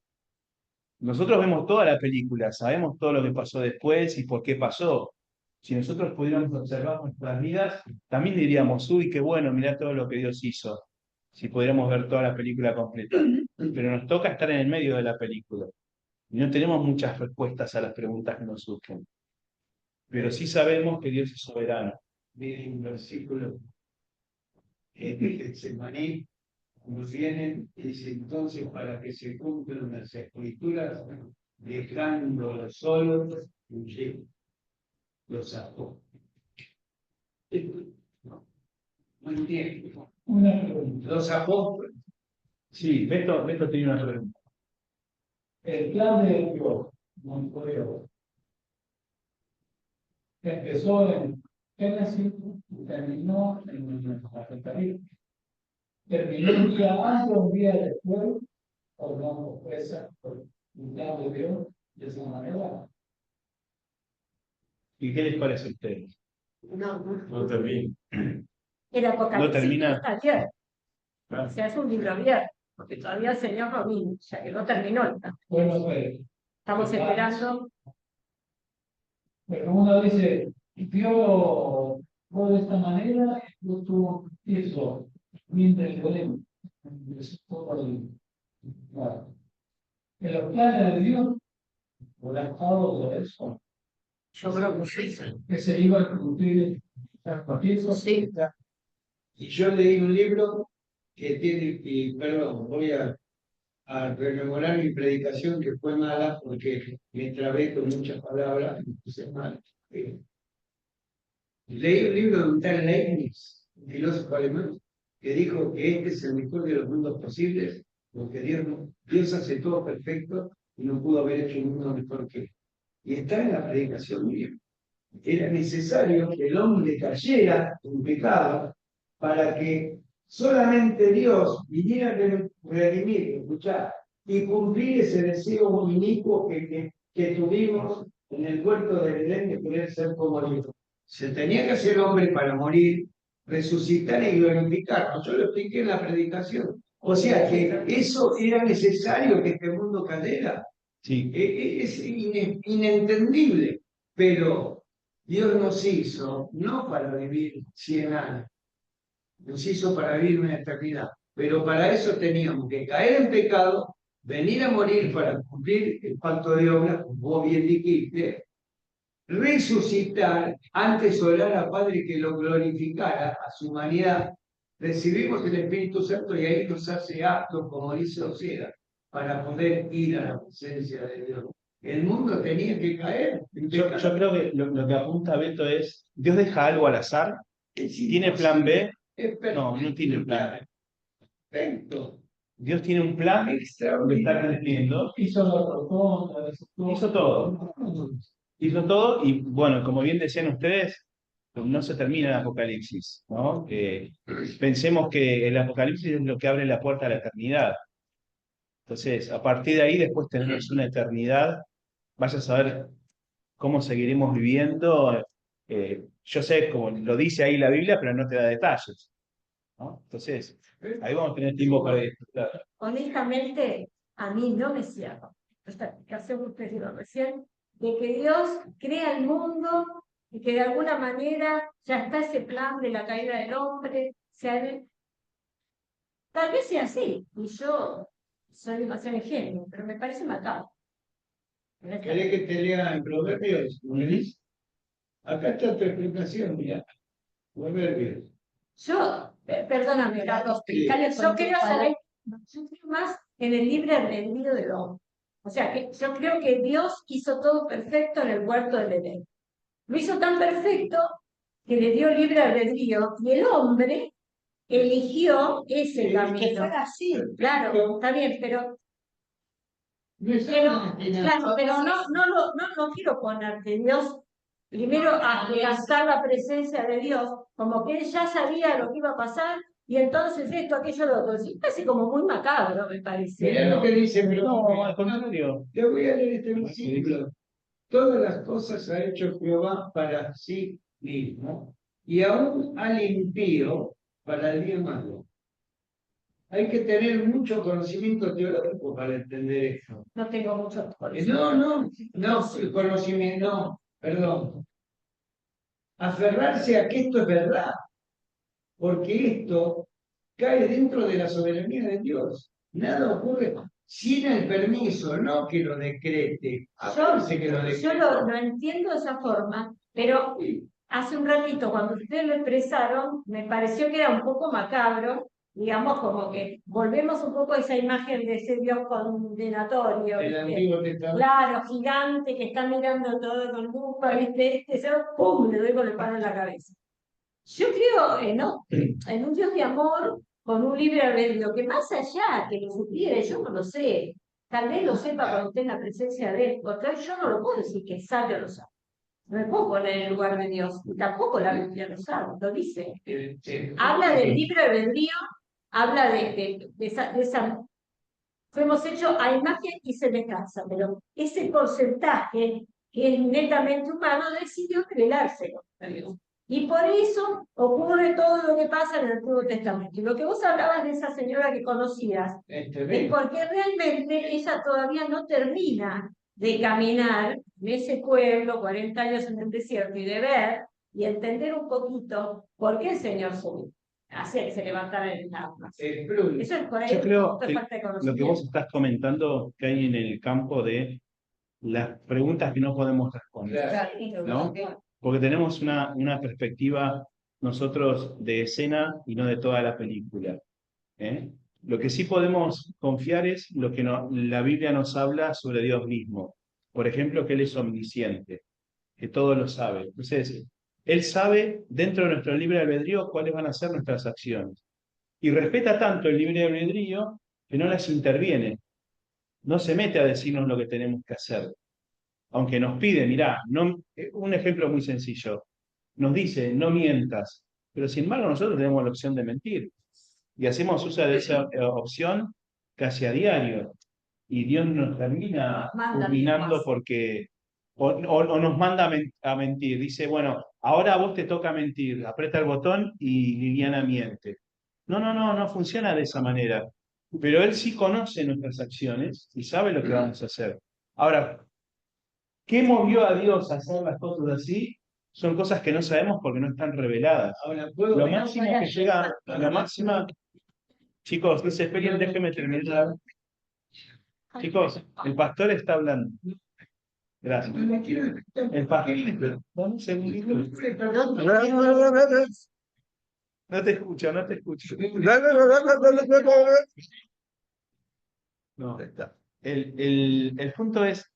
Nosotros vemos toda la película, sabemos todo lo que pasó después y por qué pasó. Si nosotros pudiéramos observar nuestras vidas, también diríamos, uy, qué bueno, mirá todo lo que Dios hizo. Si pudiéramos ver toda la película completa. Pero nos toca estar en el medio de la película. Y no tenemos muchas respuestas a las preguntas que nos surgen. Pero sí sabemos que Dios es soberano. miren un versículo de Getsemaní, nos vienen y dice entonces para que se cumplan las escrituras, dejando solos, los apóstoles. No entiendo. Los apóstoles. Sí, Beto tiene una pregunta. El plan de Dios, Montgomery, empezó en Génesis y terminó en Apocalipsis. Terminó un día antes, un día después, o no, fue por un plan de Dios de esa manera. ¿Y qué les parece a ustedes? No termina. El Apocalipsis No termina. está abierto. O sea, es un libro abierto, porque todavía el Señor no vino, o sea que no terminó. Bueno, pues, Estamos esperando. pero uno dice, Dios fue de esta manera, Dios tuvo eso, mientras el problema. Claro. En los planes de Dios, por estado de eso, Yo creo que sí. que se iba a cumplir eso. Sí. Y yo leí un libro que tiene, y perdón, voy a rememorar mi predicación que fue mala porque me trabé con muchas palabras, me puse mal. Leí un libro de un tal Leibniz, un filósofo alemán, que dijo que este es el mejor de los mundos posibles, porque Dios hace todo perfecto y no pudo haber hecho un mundo mejor que él. Y está en la predicación mía. Era necesario que el hombre cayera en pecado para que solamente Dios viniera a redimir, escuchar, y cumplir ese deseo inicuo que tuvimos en el huerto del Edén de querer ser como Dios. Se tenía que hacer hombre para morir, resucitar y glorificarnos. Yo lo expliqué en la predicación. O sea que eso era necesario que este mundo cayera. Sí. Es inentendible, pero Dios nos hizo no para vivir 100 años, Nos hizo para vivir una eternidad. Pero para eso teníamos que caer en pecado, venir a morir para cumplir el pacto de obra, como vos bien dijiste, resucitar, antes orar al Padre que lo glorificara a su humanidad. Recibimos el Espíritu Santo y ahí nos hace aptos, como dice Osea, para poder ir a la presencia de Dios. El mundo tenía que caer. Yo creo que lo que apunta Beto es, Dios deja algo al azar, ¿tiene plan B? No, no tiene plan B. Perfecto. Dios tiene un plan que está cumpliendo. Hizo los rotondas, Hizo todo. Hizo todo y bueno, como bien decían ustedes, no se termina el Apocalipsis, ¿no? Pensemos que el Apocalipsis es lo que abre la puerta a la eternidad. Entonces, a partir de ahí, después tenemos una eternidad. Vaya a saber cómo seguiremos viviendo. Yo sé, como lo dice ahí la Biblia, pero no te da detalles, ¿no? Entonces, ahí vamos a tener tiempo para disfrutar. Honestamente, a mí no me cierra esta explicación que usted dio recién, de que Dios crea el mundo y que de alguna manera ya está ese plan de la caída del hombre. Tal vez sea así, y yo soy demasiado ingenuo, pero me parece macabro. ¿Querés que te lea en Proverbios? Acá está tu explicación, mira. Proverbios. Yo, perdóname, Carlos, yo creo más en el libre albedrío del hombre. O sea, que yo creo que Dios hizo todo perfecto en el huerto del Edén. Lo hizo tan perfecto que le dio libre albedrío y el hombre eligió ese camino. Que fuera así. Claro, está bien, pero no quiero poner que Dios, primero gastar la presencia de Dios, como que él ya sabía lo que iba a pasar, y entonces esto, aquello, lo otro. Sí, parece como muy macabro, me parece. Mirá lo que dice, No, al contrario. te voy a leer este versículo. Todas las cosas ha hecho Jehová para sí mismo, y aún al impío para el día malo. Hay que tener mucho conocimiento teológico para entender eso. No tengo mucho conocimiento. No, conocimiento, no, perdón. Aferrarse a que esto es verdad, porque esto cae dentro de la soberanía de Dios. Nada ocurre sin el permiso, no que lo decrete. Yo lo entiendo de esa forma, pero hace un ratito, cuando ustedes lo expresaron, me pareció que era un poco macabro, digamos, como que volvemos un poco a esa imagen de ese Dios condenatorio. El Antiguo Testamento. Claro, gigante, que está mirando todo con lupa, ¿viste? ¡Pum! Le doy con el palo en la cabeza. Yo creo en un Dios de amor con un libre albedrío, que más allá que lo supiera, yo no lo sé, tal vez lo sepa cuando esté en la presencia de él, porque yo no lo puedo decir que sabe o lo sabe. No me puedo poner en el lugar de Dios, y tampoco la Biblia lo sabe, lo dice. Habla del libre albedrío, habla de esa. Fuimos hechos a imagen y semejanza, pero ese porcentaje que es netamente humano decidió revelárselo a Dios. Y por eso ocurre todo lo que pasa en el Antiguo Testamento. Y lo que vos hablabas de esa señora que conocías, es porque realmente ella todavía no termina de caminar en ese pueblo, 40 años en el desierto, y de ver y entender un poquito por qué el Señor se levantara en el alma. Eso es por ahí. Yo creo que lo que vos estás comentando que hay en el campo de las preguntas que no podemos responder, ¿no? Porque tenemos una perspectiva nosotros de escena y no de toda la película, ¿eh? Lo que sí podemos confiar es lo que la Biblia nos habla sobre Dios mismo. Por ejemplo, que Él es omnisciente, que todo lo sabe. Entonces, Él sabe dentro de nuestro libre albedrío cuáles van a ser nuestras acciones. Y respeta tanto el libre albedrío que no las interviene. No se mete a decirnos lo que tenemos que hacer. Aunque nos pide, mirá, un ejemplo muy sencillo. Nos dice, no mientas. Pero sin embargo nosotros tenemos la opción de mentir. Y hacemos uso de esa opción casi a diario. Y Dios nos termina fulminando porque o nos manda a mentir. Dice, bueno, ahora a vos te toca mentir. Aprieta el botón y Liliana miente. No funciona de esa manera. Pero Él sí conoce nuestras acciones y sabe lo que vamos a hacer. Ahora, ¿qué movió a Dios a hacer las cosas así? son cosas que no sabemos porque no están reveladas. Ahora, ¿puedo Lo máximo que llega, la máxima, chicos, no se esperen, déjenme terminar. Chicos, el pastor está hablando. Gracias. El pastor. Dame un segundito. No te escucho, no te escucho. No, está. El punto es,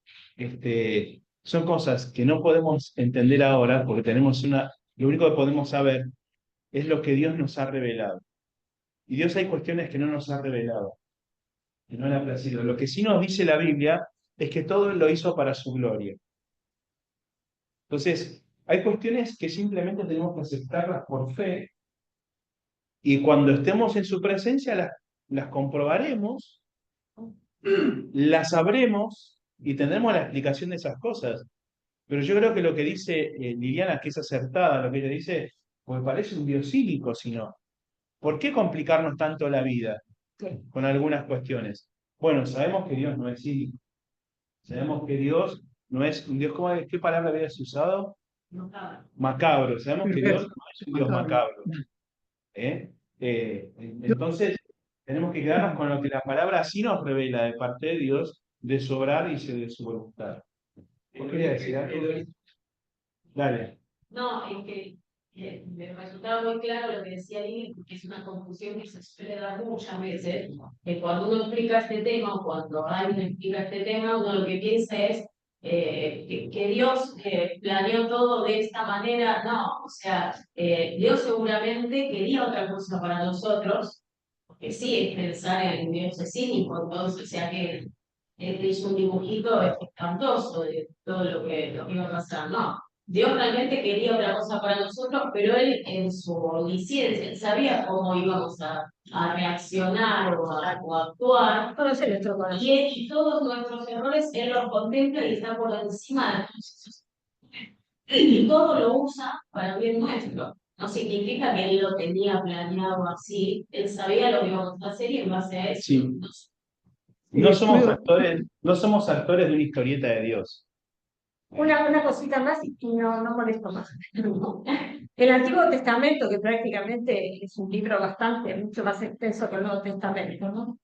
son cosas que no podemos entender ahora porque tenemos lo único que podemos saber es lo que Dios nos ha revelado. Y Dios hay cuestiones que no nos ha revelado, que no le ha placido. Lo que sí nos dice la Biblia es que todo lo hizo para su gloria. Entonces, hay cuestiones que simplemente tenemos que aceptarlas por fe y cuando estemos en su presencia las comprobaremos, las sabremos y tendremos la explicación de esas cosas. Pero yo creo que lo que dice Liliana, que es acertada, lo que ella dice, pues parece un Dios cínico, si no. ¿Por qué complicarnos tanto la vida con algunas cuestiones? Bueno, sabemos que Dios no es cínico. Sabemos que Dios no es un Dios, ¿qué palabra habías usado? Macabro. Sabemos que Dios no es un Dios macabro. Entonces, tenemos que quedarnos con lo que la palabra sí nos revela de parte de Dios, de su obrar y de su voluntad. ¿Qué quería decir algo? Dale. No, es que me resultaba muy claro lo que decía Lili, porque es una confusión que se suele dar muchas veces, que cuando uno explica este tema, o cuando alguien explica este tema, uno lo que piensa es que Dios planeó todo de esta manera. No, o sea, Dios seguramente quería otra cosa para nosotros, porque sí, es pensar en Dios es cínico, entonces, o sea que él hizo un dibujito espantoso de todo lo que iba a pasar, no. Dios realmente quería otra cosa para nosotros, pero Él en su omnisciencia, Él sabía cómo íbamos a reaccionar o a actuar. Conoce nuestro corazón. Y todos nuestros errores Él los contempla y está por encima de nosotros. Y todo lo usa para bien nuestro. No significa que Él lo tenía planeado así. Él sabía lo que íbamos a hacer y en base a eso. Sí. No somos actores de una historieta de Dios. Una cosita más y no molesto más. El Antiguo Testamento, que prácticamente es un libro mucho más extenso que el Nuevo Testamento, ¿no?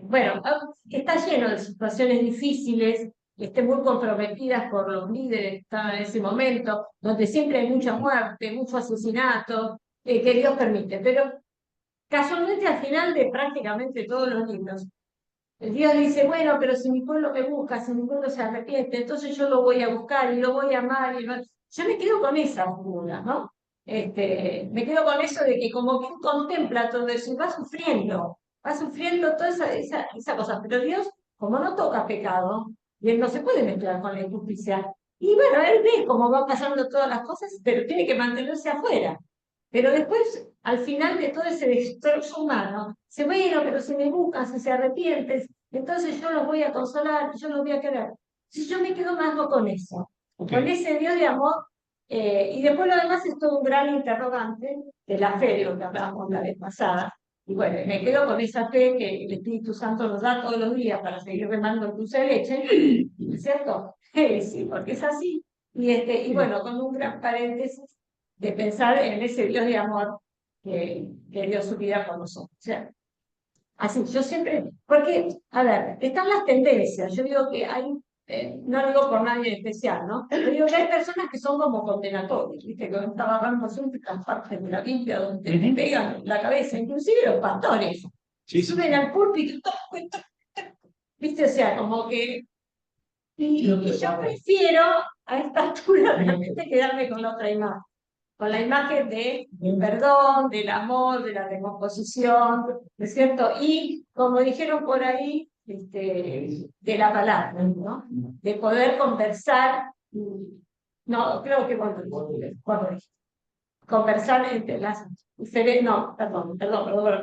Bueno, está lleno de situaciones difíciles, muy comprometidas por los líderes que estaban en ese momento, donde siempre hay mucha muerte, mucho asesinato, que Dios permite. Pero casualmente al final de prácticamente todos los libros, Dios dice, bueno, pero si mi pueblo me busca, si mi pueblo se arrepiente, entonces yo lo voy a buscar y lo voy a amar. Yo me quedo con esa figura, ¿no? Me quedo con eso de que como que contempla todo eso y va sufriendo toda esa cosa. Pero Dios, como no toca pecado, y Él no se puede mezclar con la injusticia. Y bueno, Él ve cómo van pasando todas las cosas, pero tiene que mantenerse afuera. Pero después, al final de todo ese destrozo humano, bueno, pero si me buscan, si se arrepienten, entonces yo los voy a consolar, yo los voy a querer. Si yo me quedo más con eso, con ese Dios de amor, y después lo demás es todo un gran interrogante de la fe, de lo que hablábamos la vez pasada. Y bueno, me quedo con esa fe que el Espíritu Santo nos da todos los días para seguir remando el dulce de leche, ¿cierto? Sí, porque es así. Y bueno, con un gran paréntesis de pensar en ese Dios de amor que dio su vida por nosotros. O sea, así, yo siempre, porque, a ver, están las tendencias, yo digo que hay, no digo por nadie en especial, ¿no? Pero digo que hay personas que son como condenatorias, ¿viste? Que estaba hablando siempre las partes de la Biblia donde te pegan la cabeza, inclusive los pastores, suben al púlpito, ¿viste? O sea, como que... Y yo prefiero a esta altura realmente quedarme con la otra imagen, con la imagen del perdón, del amor, de la recomposición, ¿no es cierto? Y, como dijeron por ahí, de la palabra, ¿no? De poder conversar, no, creo que conversar entre las diferentes, no, perdón,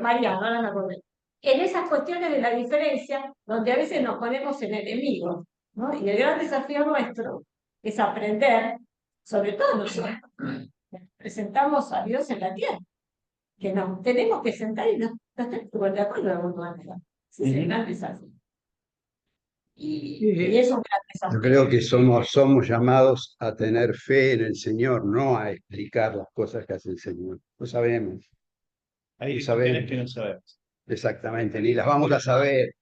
María, ahora me acordé. En esas cuestiones de la diferencia, donde a veces nos ponemos en enemigos, ¿no? Y el gran desafío nuestro es aprender, sobre todo nosotros, presentamos a Dios en la tierra, que nos tenemos que sentar y no tenemos que poner de acuerdo de alguna manera. Ese es el gran desafío. Y eso Yo creo que somos llamados a tener fe en el Señor, no a explicar las cosas que hace el Señor. Lo sabemos, Hay lo cuestiones que no sabemos. sabemos. Exactamente, ni las vamos a saber.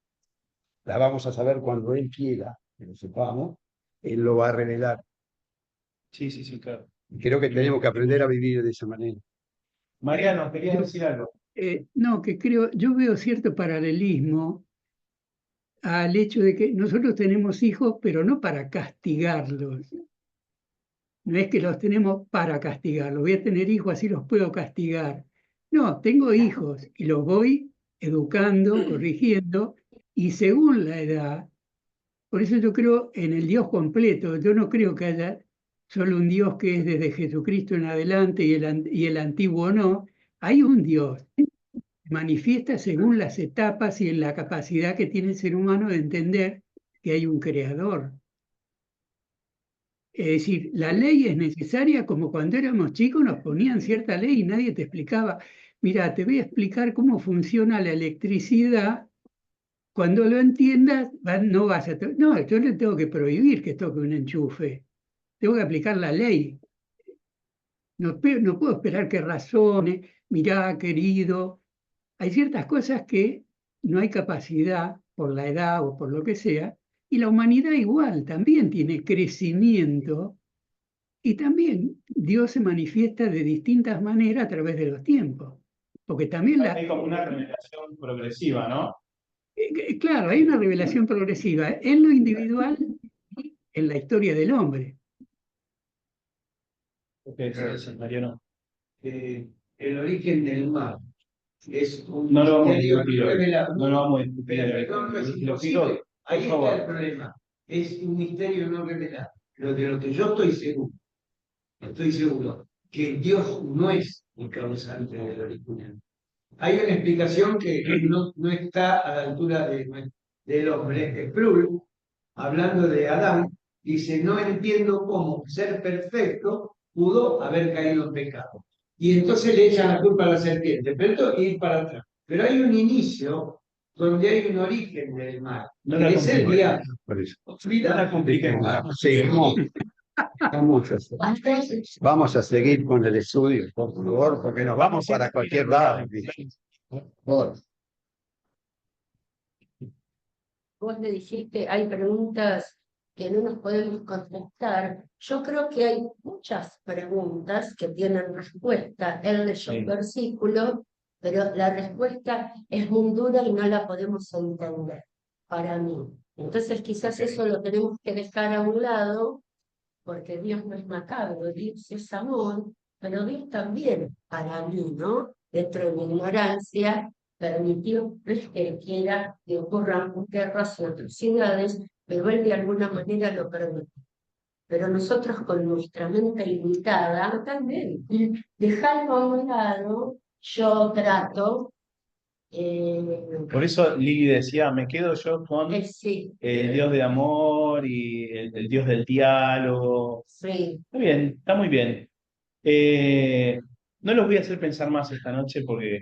Las vamos a saber cuando Él quiera, que lo sepamos. Él lo va a revelar. Sí, sí, sí, claro. Y creo que tenemos que aprender a vivir de esa manera. Mariano, querías decir algo. No, que creo, yo veo cierto paralelismo al hecho de que nosotros tenemos hijos, pero no para castigarlos. No es que los tenemos para castigarlos. Voy a tener hijos, así los puedo castigar. No, tengo hijos y los voy educando, corrigiendo, y según la edad. Por eso yo creo en el Dios completo. Yo no creo que haya solo un Dios que es desde Jesucristo en adelante y el antiguo no. Hay un Dios manifiesta según las etapas y en la capacidad que tiene el ser humano de entender que hay un creador. Es decir, la ley es necesaria como cuando éramos chicos nos ponían cierta ley y nadie te explicaba, mira, te voy a explicar cómo funciona la electricidad, cuando lo entiendas no vas a... No, yo le tengo que prohibir que toque un enchufe, tengo que aplicar la ley. No, no puedo esperar que razone, mirá, querido. Hay ciertas cosas que no hay capacidad por la edad o por lo que sea, y la humanidad igual también tiene crecimiento y también Dios se manifiesta de distintas maneras a través de los tiempos. Porque también Hay como una revelación progresiva, ¿no? claro, hay una revelación progresiva en lo individual y en la historia del hombre. ¿Qué decís, Mariano? El origen del mal es un No lo vamos a misterio discutir hoy. revelado. No lo vamos a discutir. Pero no es Lo imposible. pido, Ahí por está favor. el problema. Es un misterio no revelado. Pero de lo que yo estoy seguro, que Dios no es el causante del original. Hay una explicación que no está a la altura del hombre. Sproul, hablando de Adán, dice, no entiendo cómo ser perfecto pudo haber caído en pecado. Y entonces le echan la culpa a la serpiente, pero esto es ir para atrás. Pero hay un inicio donde hay un origen del mal, que es el diablo. Por eso. No la compliquemos. Sí, vamos a seguir con el estudio, por favor, porque nos vamos para cualquier lado. vos le dijiste, hay preguntas que no nos podemos contestar. Yo creo que hay muchas preguntas que tienen respuesta. Él leyó un versículo, pero la respuesta es muy dura y no la podemos entender, para mí. Entonces quizás eso lo tenemos que dejar a un lado, porque Dios no es macabro, Dios es amor, pero Dios también, para mí, ¿no? Dentro de mi ignorancia, permitió que Él quiera que ocurran guerras y atrocidades, pero Él de alguna manera lo permitió. Pero nosotros con nuestra mente limitada, también, dejarlo a un lado, yo trato. Por eso Lili decía, me quedo yo con Sí, el Dios de amor y el Dios del diálogo. sí. Está bien, está muy bien. No los voy a hacer pensar más esta noche porque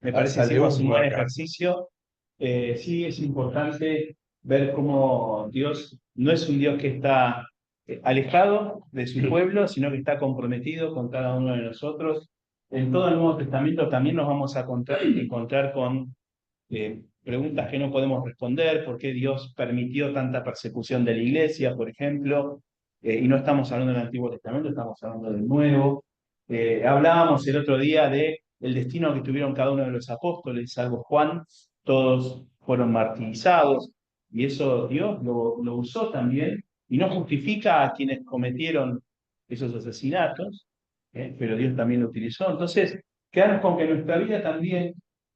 me parece que salió hicimos un un buen acá. ejercicio. Sí, es importante ver cómo Dios no es un Dios que está alejado de su pueblo, sino que está comprometido con cada uno de nosotros. En todo el Nuevo Testamento también nos vamos a encontrar con preguntas que no podemos responder, por qué Dios permitió tanta persecución de la iglesia, por ejemplo, y no estamos hablando del Antiguo Testamento, estamos hablando del Nuevo. Hablábamos el otro día de el destino que tuvieron cada uno de los apóstoles, salvo Juan, todos fueron martirizados, y eso Dios lo usó también, y no justifica a quienes cometieron esos asesinatos, pero Dios también lo utilizó. Entonces, quedarnos con que nuestra vida también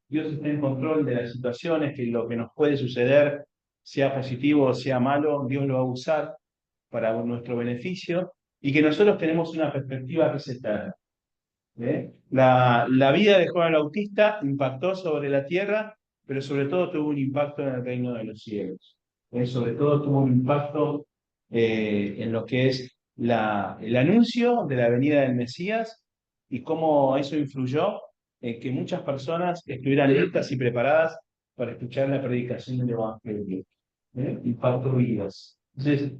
Dios está en control de las situaciones, que lo que nos puede suceder, sea positivo o sea malo, Dios lo va a usar para nuestro beneficio y que nosotros tenemos una perspectiva que es eterna. La vida de Juan el Bautista impactó sobre la tierra, pero sobre todo tuvo un impacto en el reino de los cielos. Sobre todo tuvo un impacto en lo que es el anuncio de la venida del Mesías y cómo eso influyó en que muchas personas estuvieran listas y preparadas para escuchar la predicación del Evangelio. Impactó vidas. Entonces,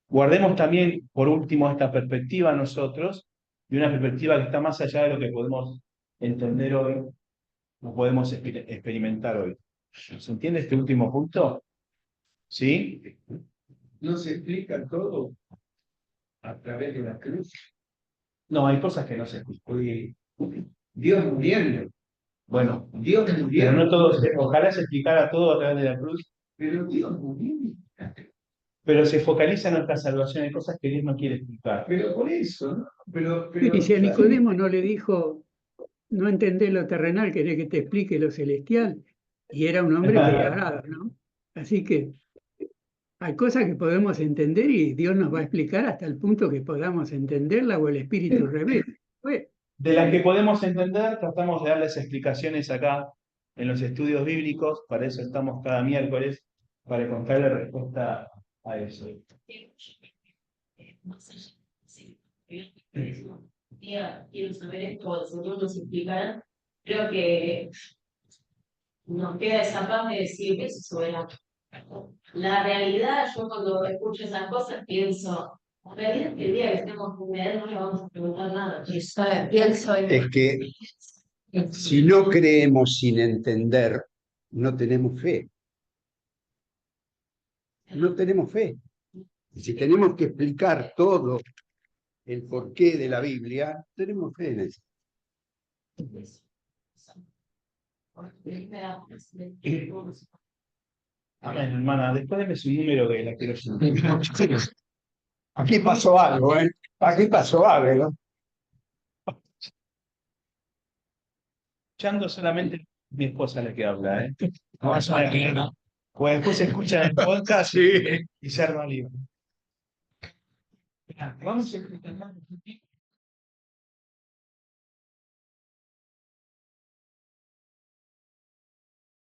guardemos también, por último, esta perspectiva nosotros, y una perspectiva que está más allá de lo que podemos entender hoy, o podemos experimentar hoy. ¿Se entiende este último punto? ¿Sí? No se explica todo a través de la cruz. No, hay cosas que no se explican. Oye, Dios muriendo, Bueno, Dios pero muriendo, no todo, ojalá se explicara todo a través de la cruz, pero Dios muriendo. pero se focaliza en nuestra salvación, hay cosas que Dios no quiere explicar. Pero por eso, ¿no? Y si a Nicodemo no le dijo, no entendés lo terrenal, querés que te explique lo celestial, y era un hombre que agrada, ¿no? Así que hay cosas que podemos entender y Dios nos va a explicar hasta el punto que podamos entenderla o el Espíritu revela. Pues, De las que podemos entender, tratamos de darles explicaciones acá en los estudios bíblicos, para eso estamos cada miércoles, para encontrarle respuesta a eso. Quiero saber esto, el Señor nos explicará. Creo que nos queda esa paz de decir, eso es soberano. La realidad, yo cuando escucho esas cosas pienso, la realidad es que el día que estemos con él no le vamos a preguntar nada. Pienso en Es que si no creemos sin entender, no tenemos fe. No tenemos fe. Si tenemos que explicar todo el porqué de la Biblia, tenemos fe en eso. Amén, hermana. Después deme su número que la quiero llamar. Aquí pasó algo, ¿eh? Aquí pasó algo. Escuchando solamente mi esposa la que habla, ¿eh? No vas a ver, ¿no? Pues después se escucha en el podcast y se arma lío. Vamos a explicar